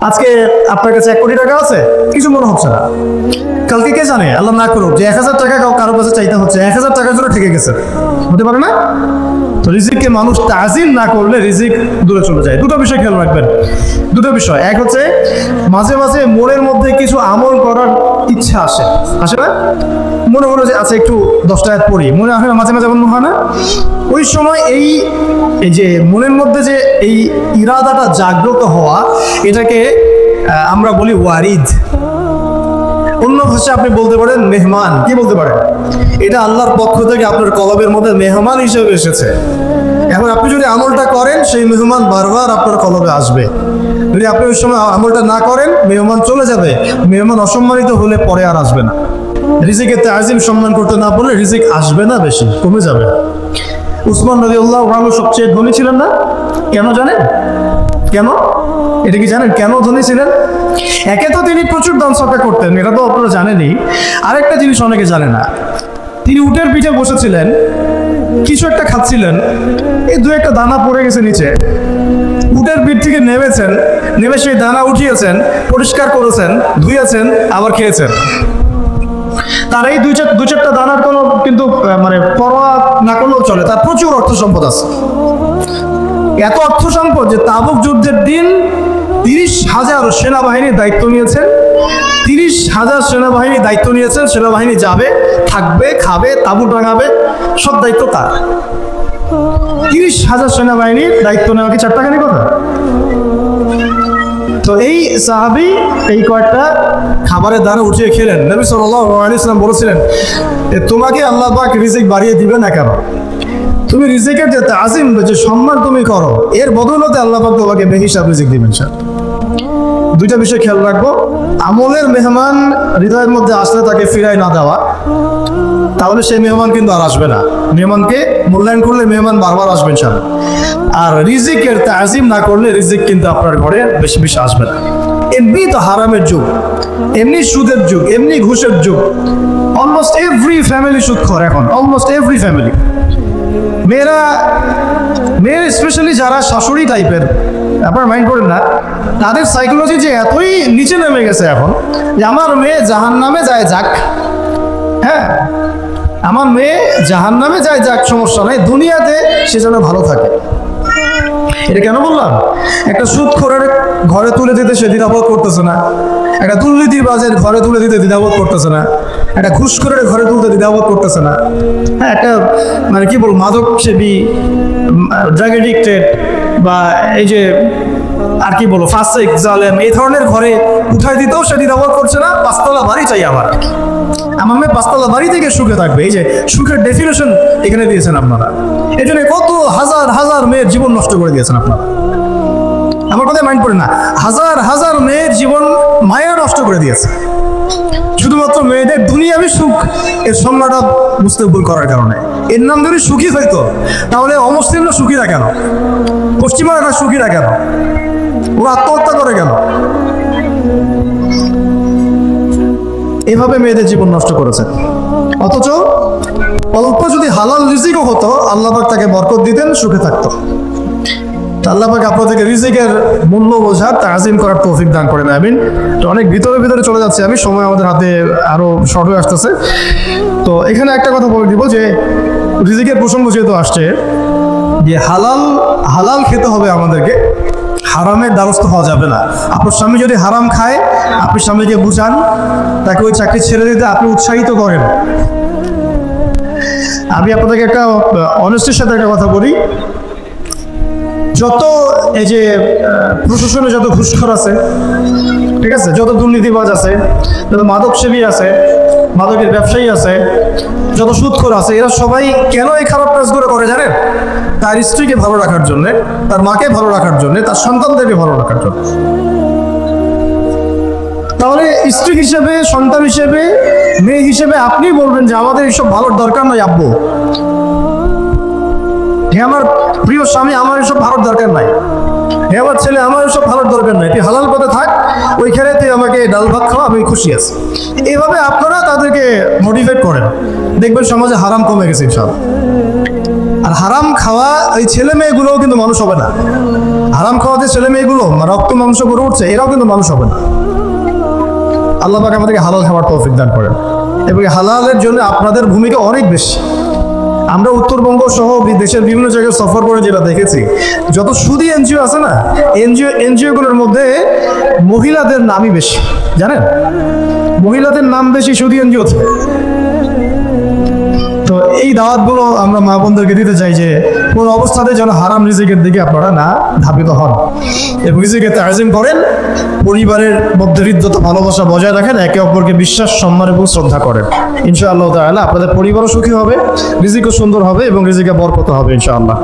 আজকে আপনার কাছে 1 কোটি টাকা আছে, কিছু মনে হচ্ছে না। কালকে কে জানে, আল্লাহ না করুক, যে 1000 টাকা কারো কাছে চাইতে হচ্ছে, 1000 টাকার জন্য ঠেকে গেছে, হতে পারে না? তো রিজিককে মানুষ তাজিম না করলে রিজিক দূরে চলে যায়। দুটো বিষয় খেয়াল রাখবেন, দুটো বিষয়। এক হচ্ছে মাঝে মাঝে মনের মধ্যে কিছু আমল করার ইচ্ছা আসে না? মনে হলো যে আচ্ছা একটু 10টা আয়াত পড়ি, মনে আসে না? মাঝে মাঝে মনে হয় না? ওই সময় এই যে মনের মধ্যে যে এই ইরাদাটা জাগ্রত হওয়া, এটাকে আমরা বলি ওয়ারিদ। অন্য ভাষায় আপনি বলতে পারেন মেহমান। কি বলতে পারেন? এটা আল্লাহর পক্ষ থেকে আপনার কলবের মধ্যে মেহমান হিসেবে এসেছে। এখন আপনি যদি আমলটা করেন, সেই মেহমান বারবার আপনার কলবে আসবে। যদি আপনি ওই সময় আমলটা না করেন, মেহমান চলে যাবে। মেহমান অসম্মানিত হলে পরে আর আসবে না। রিজিকের তাজিম সম্মান করতে না বললে রিজিক আসবে না, বেশি কমে যাবে। উসমান রাদিয়াল্লাহু আনহু সবচেয়ে ধনী ছিলেন না? কেন জানেন? কেন? এটা কি জানেন কেন ধনী ছিলেন? একে তো তিনি প্রচুর দান সদকা করতেন, এটা তো আপনারা জানেনই। আরেকটা জিনিস অনেকে জানে না, তিনি উটের পিঠে বসেছিলেন, কিছু একটা খাচ্ছিলেন, এই 2-1টা দানা পড়ে গেছে নিচে। উটের পিঠ থেকে নেমেছেন, নেমে সেই দানা উঠিয়েছেন, পরিষ্কার করেছেন, ধুয়েছেন, আবার খেয়েছেন। তার এই 2-4টা দানার কোনো কিন্তু মানে পরোয়া না করলেও চলে, তার প্রচুর অর্থ সম্পদ আছে। এত অর্থ সম্পদ যে তাবুক যুদ্ধের দিন 30,000 সেনাবাহিনীর দায়িত্ব নিয়েছেন। 30,000 সেনাবাহিনী দায়িত্ব নিয়েছেন। সেনাবাহিনী যাবে, থাকবে, খাবে, তাবু টাঙাবে, সব দায়িত্ব তার। 30,000 সেনাবাহিনীর দায়িত্ব নেওয়া কি চারটাখানি কথা? তো এই সাহাবী এই কয়েকটা খাবারের দানা উঠিয়ে খেলেন। নবী সাল্লাল্লাহু আলাইহি ওয়াসাল্লাম বলেছিলেন, তোমাকে আল্লাহ পাক রিজিক বাড়িয়ে দিবে না কেন? তুমি রিজিকের যে তাজিম, যে সম্মান তুমি করো, এর বদৌলতে আল্লাহ পাক তোমাকে বেহিসাব রিজিক দিবেন। দুইটা বিষয় খেয়াল রাখবো। আমলের মেহমান হৃদয়ের মধ্যে আসলে তাকে ফিরাই না দেওয়া, তাহলে সেই মেহমান কিন্তু আর আসবে না। মেহমানকে মূল্যায়ন করলে মেহমান বারবার আসবেন সামনে। আর রিজিকের তাজিম না করলে রিজিক কিন্তু আপনার ঘরে বেশি বেশি আসবে না। এমনি তো হারামের যুগ, এমনি সুদের যুগ, এমনি ঘুষের যুগ। অলমোস্ট এভরি ফ্যামিলি সুদখোর এখন, অলমোস্ট এভরি ফ্যামিলি। মেয়ের স্পেশালি যারা শাশুড়ি টাইপের, আপনার মাইন্ড করেন না, তাদের সাইকোলজি যে এতই নিচে নেমে গেছে এখন, যে আমার মেয়ে জাহান্নামে যায় যাক। হ্যাঁ, আমার মেয়ে জাহান্নামে যায় যাক, সমস্যা নাই, দুনিয়াতে সে যেন ভালো থাকে। এটা কেন বললাম? একটা সুদখোরের ঘরে তুলে দিতে সে দ্বিধাবোধ করতেছে না, একটা দুর্নীতিবাজের ঘরে তুলে দিতে দ্বিধাবোধ করতেছে না, একটা ঘুষখোরের ঘরে তুলতে দ্বিধাবোধ করতেছে না। হ্যাঁ, একটা মানে কি বলবো, মাদক সেবী, ড্রাগ এডিক্টেড, বা এই যে আর কি বলবো, ফাসিক, জালেম, এই ধরনের ঘরে উঠাই দিতেও সে দ্বিধাবোধ করছে না। 5তলা বাড়ি চাই আমার মেয়ে, 5তলা বাড়ি থেকে সুখে থাকবে। এই যে সুখের ডেফিনেশন এখানে দিয়েছেন আপনারা। এই জন্য কত হাজার হাজার মেয়ের জীবন নষ্ট করে দিয়েছেন আপনারা। আমার কথা মাইন্ড পড়ে না, হাজার হাজার মেয়ের জীবন মায়া নষ্ট করে দিয়েছে, শুধুমাত্র মেয়েদের দুনিয়াবি সুখ এর সংজ্ঞাটা বুঝতে ভুল করার কারণে। এর নাম যদি সুখী হইতো, তাহলে অমুসলিমরা সুখীরা কেন? পশ্চিমারা সুখীরা কেন? ওরা আত্মহত্যা করে কেন? এভাবে মেয়েদের জীবন নষ্ট করেছে। অথচ অল্প যদি হালাল রিজিকও হতো, আল্লাহ পাক তাকে বরকত দিতেন, সুখে থাকতো। আল্লাহ পাক আপনাদেরকে রিজিকের মূল্য বোঝার, তাজিম করার তৌফিক দান করেন, আমিন। তো অনেক ভিতরে চলে যাচ্ছে আমি, সময় আমাদের হাতে আরো শর্ট হয়ে আসতেছে। তো এখানে একটা কথা বলে দিব, যে রিজিকের প্রসঙ্গ যেহেতু আসছে, যে হালাল খেতে হবে আমাদেরকে, হারামের দ্বারস্থ হওয়া যাবে না। আপনার স্বামী যদি হারাম খায়, আপনি স্বামীকে বুঝান, তাকে ওই চাকরি ছেড়ে দিতে আপনি উৎসাহিত করেন। আমি আপনাদেরকে একটা অনেস্টির সাথে একটা কথা বলি, যত এই যে প্রশাসনে যত ঘুষখোর আছে, ঠিক আছে, যত দুর্নীতিবাজ আছে, যত মাদক সেবী আছে, মাদকের ব্যবসায়ী আছে, যত সুদখোর আছে, এরা সবাই কেন এই খারাপ কাজগুলো করে জানেন? তার স্ত্রীকে ভালো রাখার জন্য, তার মাকে ভালো রাখার জন্য, তার সন্তানদেরকে ভালো রাখার জন্য। তাহলে স্ত্রী হিসেবে, সন্তান হিসেবে, মেয়ে হিসেবে আপনি বলবেন যে আমাদের এইসব ভালোর দরকার নয় আব্বু। হে আমার প্রিয় স্বামী, আমার এসব ভালোর দরকার নাই। হে আমার ছেলে, আমার এসব ভালোর দরকার নাই, তুই হালাল পথে থাক, ওইখানে তুই আমাকে ডাল ভাত খাওয়া, আমি খুশি আছি। এইভাবে আপনারা তাদেরকে মোটিভেট করেন, দেখবেন সমাজে হারাম কমে গেছে ইনশাআল্লাহ। আর আর হারাম খাওয়া এই ছেলে মেয়েগুলোও কিন্তু মানুষ হবে না। হারাম খাওয়াতে ছেলে মেয়েগুলো রক্ত মাংস করে উঠছে, এরাও কিন্তু মানুষ হবে না। আল্লাহ পাক আমাদেরকে হালাল খাবার তৌফিক দান করেন, এবং হালালের জন্য আপনাদের ভূমিকা অনেক বেশি। আমরা উত্তরবঙ্গ সহ দেশের বিভিন্ন জায়গায় সফর করে যেটা দেখেছি, যত সুদী এনজিও আছে না, এনজিওগুলোর মধ্যে মহিলাদের নামই বেশি, জানেন? মহিলাদের নাম বেশি সুদী এনজিওতে। তো এই দাওয়াতগুলো আমরা মা বোনদেরকে দিতে চাই যে কোন অবস্থাতে যেন হারাম রিজিকের দিকে আপনারা না ধাবিত হন, এবং রিজিকের তাজিম করেন, পরিবারের মধ্যে হৃদ্যতা ভালোবাসা বজায় রাখেন, একে অপরকে বিশ্বাস, সম্মান এবং শ্রদ্ধা করেন। ইনশাআল্লাহ তাআলা আপনাদের পরিবারও সুখী হবে, রিজিকও সুন্দর হবে এবং রিজিকে বরকত হবে ইনশাআল্লাহ।